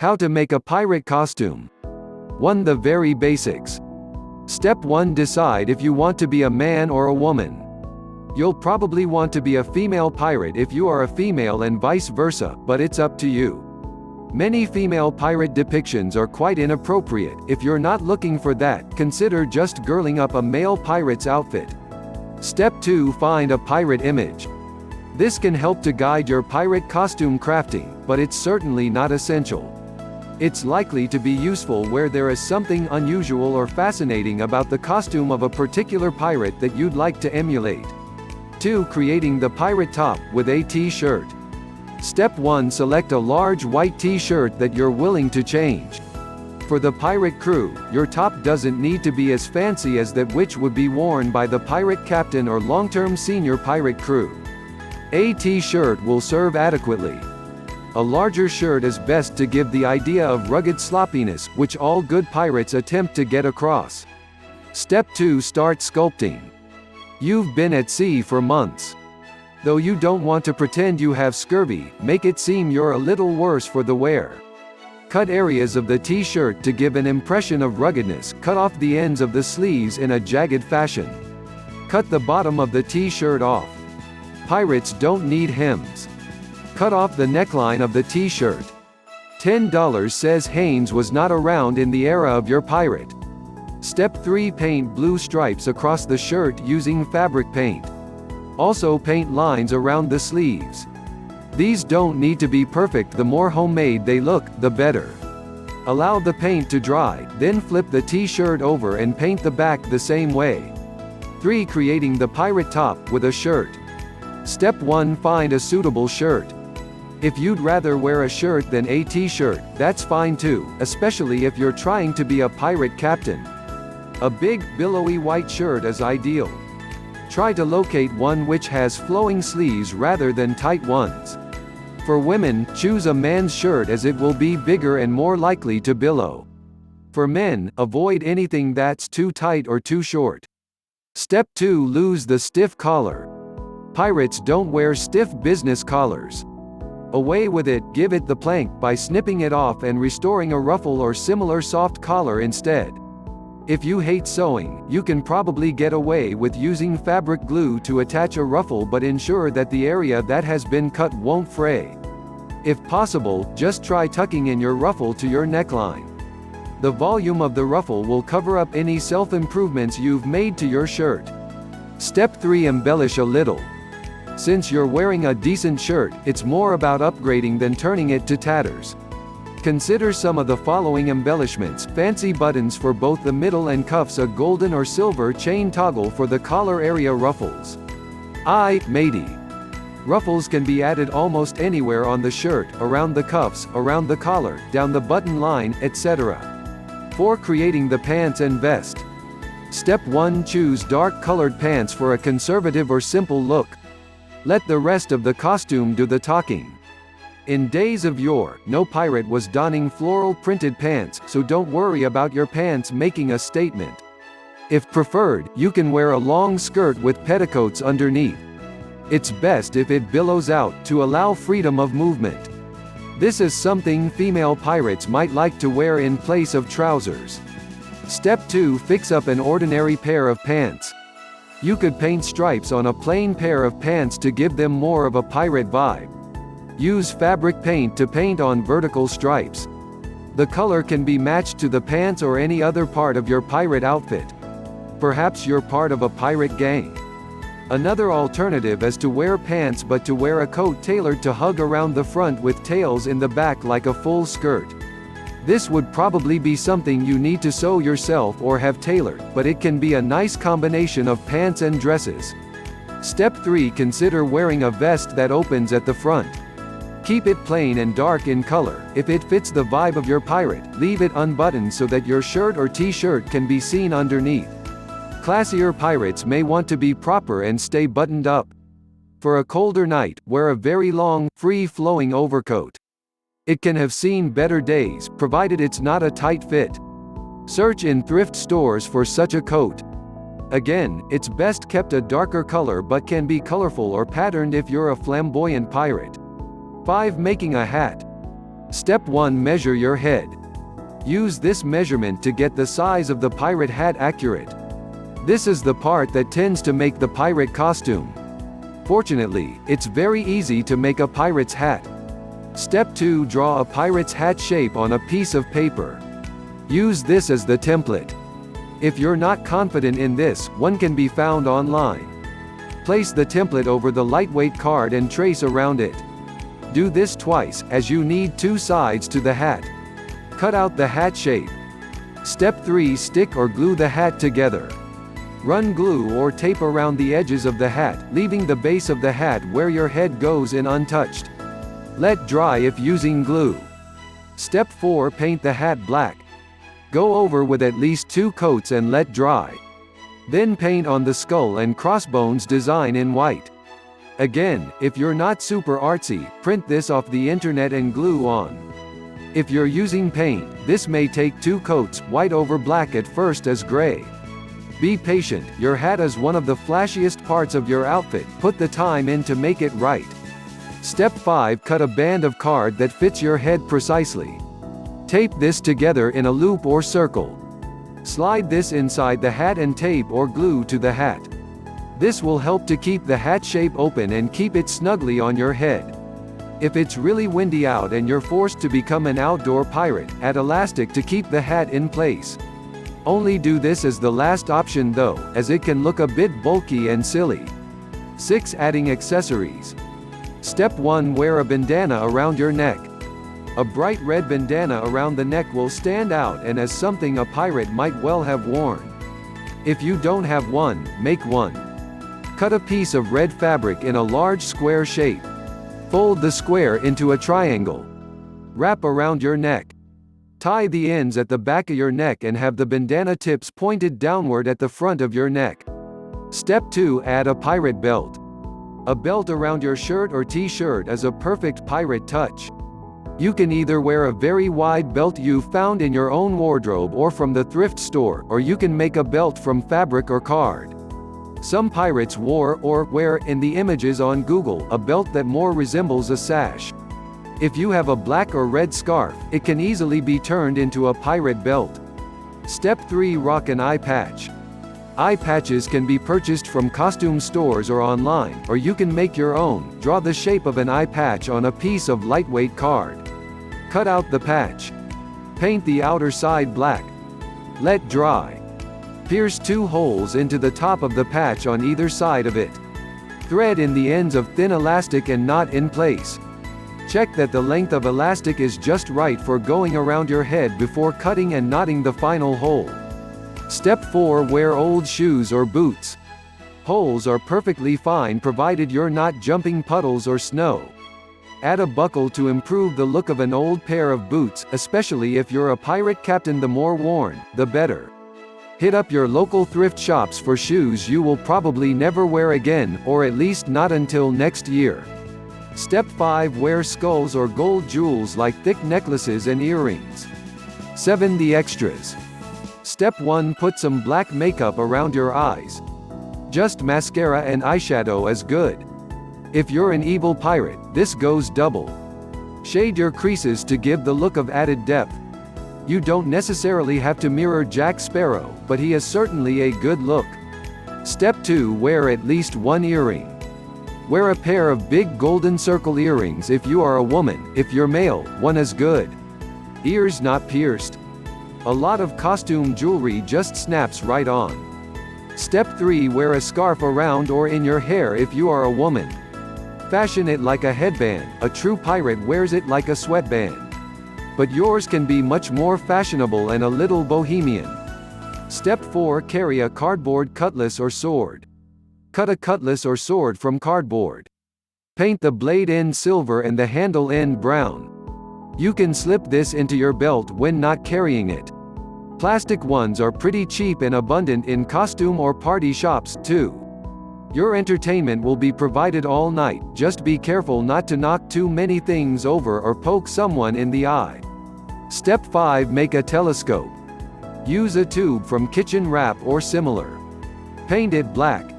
How to make a pirate costume. 1. The very basics. Step 1. Decide if you want to be a man or a woman. You'll probably want to be a female pirate if you are a female and vice versa, but it's up to you. Many female pirate depictions are quite inappropriate. If you're not looking for that, consider just girling up a male pirate's outfit. Step 2. Find a pirate image. This can help to guide your pirate costume crafting, but it's certainly not essential. It's likely to be useful where there is something unusual or fascinating about the costume of a particular pirate that you'd like to emulate. 2. Creating the pirate top with a t-shirt. Step 1. Select a large white t-shirt that you're willing to change. For the pirate crew, your top doesn't need to be as fancy as that which would be worn by the pirate captain or long-term senior pirate crew. A t-shirt will serve adequately. A larger shirt is best to give the idea of rugged sloppiness, which all good pirates attempt to get across. Step 2. Start sculpting. You've been at sea for months. Though you don't want to pretend you have scurvy, make it seem you're a little worse for the wear. Cut areas of the t-shirt to give an impression of ruggedness. Cut off the ends of the sleeves in a jagged fashion. Cut the bottom of the t-shirt off. Pirates don't need hems. Cut off the neckline of the t-shirt. $10 says Haynes was not around in the era of your pirate. Step 3. Paint blue stripes across the shirt using fabric paint. Also paint lines around the sleeves. These don't need to be perfect. The more homemade they look, the better. Allow the paint to dry, then flip the t-shirt over and paint the back the same way. 3. Creating the pirate top with a shirt. Step 1. Find a suitable shirt. If you'd rather wear a shirt than a t-shirt, that's fine too, especially if you're trying to be a pirate captain. A big, billowy white shirt is ideal. Try to locate one which has flowing sleeves rather than tight ones. For women, choose a man's shirt as it will be bigger and more likely to billow. For men, avoid anything that's too tight or too short. Step 2. Lose the stiff collar. Pirates don't wear stiff business collars. Away with it. Give it the plank by snipping it off and restoring a ruffle or similar soft collar instead. If you hate sewing, you can probably get away with using fabric glue to attach a ruffle, but ensure that the area that has been cut won't fray. If possible, just try tucking in your ruffle to your neckline. The volume of the ruffle will cover up any self-improvements you've made to your shirt. Step 3. Embellish a little. Since you're wearing a decent shirt, it's more about upgrading than turning it to tatters. Consider some of the following embellishments: fancy buttons for both the middle and cuffs, a golden or silver chain toggle for the collar area, ruffles. Matey. Ruffles can be added almost anywhere on the shirt, around the cuffs, around the collar, down the button line, etc. 4. Creating the pants and vest. Step 1. Choose dark-colored pants for a conservative or simple look. Let the rest of the costume do the talking. In days of yore, no pirate was donning floral printed pants, so don't worry about your pants making a statement. If preferred, you can wear a long skirt with petticoats underneath. It's best if it billows out, to allow freedom of movement. This is something female pirates might like to wear in place of trousers. Step 2. Fix up an ordinary pair of pants. You could paint stripes on a plain pair of pants to give them more of a pirate vibe. Use fabric paint to paint on vertical stripes. The color can be matched to the pants or any other part of your pirate outfit. Perhaps you're part of a pirate gang. Another alternative is to wear pants but to wear a coat tailored to hug around the front with tails in the back like a full skirt. This would probably be something you need to sew yourself or have tailored, but it can be a nice combination of pants and dresses. Step 3. Consider wearing a vest that opens at the front. Keep it plain and dark in color. If it fits the vibe of your pirate, leave it unbuttoned so that your shirt or t-shirt can be seen underneath. Classier pirates may want to be proper and stay buttoned up. For a colder night, wear a very long, free-flowing overcoat. It can have seen better days, provided it's not a tight fit. Search in thrift stores for such a coat. Again, it's best kept a darker color but can be colorful or patterned if you're a flamboyant pirate. 5. Making a hat. Step 1. Measure your head. Use this measurement to get the size of the pirate hat accurate. This is the part that tends to make the pirate costume. Fortunately, it's very easy to make a pirate's hat. Step 2. Draw a pirate's hat shape on a piece of paper. Use this as the template. If you're not confident in this, one can be found online. Place the template over the lightweight card and trace around it. Do this twice, as you need two sides to the hat. Cut out the hat shape. Step 3. Stick or glue the hat together. Run glue or tape around the edges of the hat, leaving the base of the hat where your head goes in untouched. Let dry if using glue. Step 4. Paint the hat black. Go over with at least 2 coats and let dry. Then paint on the skull and crossbones design in white. Again, if you're not super artsy, print this off the internet and glue on. If you're using paint, this may take 2 coats, white over black at first as gray. Be patient, your hat is one of the flashiest parts of your outfit, put the time in to make it right. Step 5. Cut a band of card that fits your head precisely. Tape this together in a loop or circle. Slide this inside the hat and tape or glue to the hat. This will help to keep the hat shape open and keep it snugly on your head. If it's really windy out and you're forced to become an outdoor pirate, add elastic to keep the hat in place. Only do this as the last option though, as it can look a bit bulky and silly. 6. Adding accessories. Step 1. Wear a bandana around your neck. A bright red bandana around the neck will stand out and as something a pirate might well have worn. If you don't have one, make one. Cut a piece of red fabric in a large square shape. Fold the square into a triangle. Wrap around your neck. Tie the ends at the back of your neck and have the bandana tips pointed downward at the front of your neck. Step 2. Add a pirate belt. A belt around your shirt or t-shirt is a perfect pirate touch. You can either wear a very wide belt you found in your own wardrobe or from the thrift store, or you can make a belt from fabric or card. Some pirates wore or wear, in the images on Google, a belt that more resembles a sash. If you have a black or red scarf, it can easily be turned into a pirate belt. Step 3. Rock an eye patch. Eye patches can be purchased from costume stores or online, or you can make your own. Draw the shape of an eye patch on a piece of lightweight card. Cut out the patch. Paint the outer side black. Let dry. Pierce 2 holes into the top of the patch on either side of it. Thread in the ends of thin elastic and knot in place. Check that the length of elastic is just right for going around your head before cutting and knotting the final hole. Step 4. Wear old shoes or boots. Holes are perfectly fine provided you're not jumping puddles or snow. Add a buckle to improve the look of an old pair of boots, especially if you're a pirate captain. The more worn, the better. Hit up your local thrift shops for shoes you will probably never wear again, or at least not until next year. Step 5. Wear skulls or gold jewels like thick necklaces and earrings. 7. The extras. Step 1. Put some black makeup around your eyes. Just mascara and eyeshadow is good. If you're an evil pirate, this goes double. Shade your creases to give the look of added depth. You don't necessarily have to mirror Jack Sparrow, but he is certainly a good look. Step 2. Wear at least 1 earring. Wear a pair of big golden circle earrings if you are a woman. If you're male, 1 is good. Ears not pierced. A lot of costume jewelry just snaps right on. Step 3. Wear a scarf around or in your hair if you are a woman. Fashion it like a headband. A true pirate wears it like a sweatband. But yours can be much more fashionable and a little bohemian. Step 4. Carry a cardboard cutlass or sword. Cut a cutlass or sword from cardboard. Paint the blade end silver and the handle end brown. You can slip this into your belt when not carrying it. Plastic ones are pretty cheap and abundant in costume or party shops, too. Your entertainment will be provided all night, just be careful not to knock too many things over or poke someone in the eye. Step 5. Make a telescope. Use a tube from kitchen wrap or similar. Paint it black.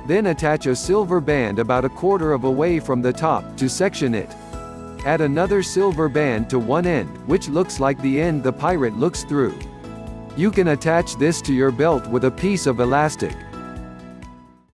Then attach a silver band about 1/4 of a way from the top to section it. Add another silver band to one end, which looks like the end the pirate looks through. You can attach this to your belt with a piece of elastic.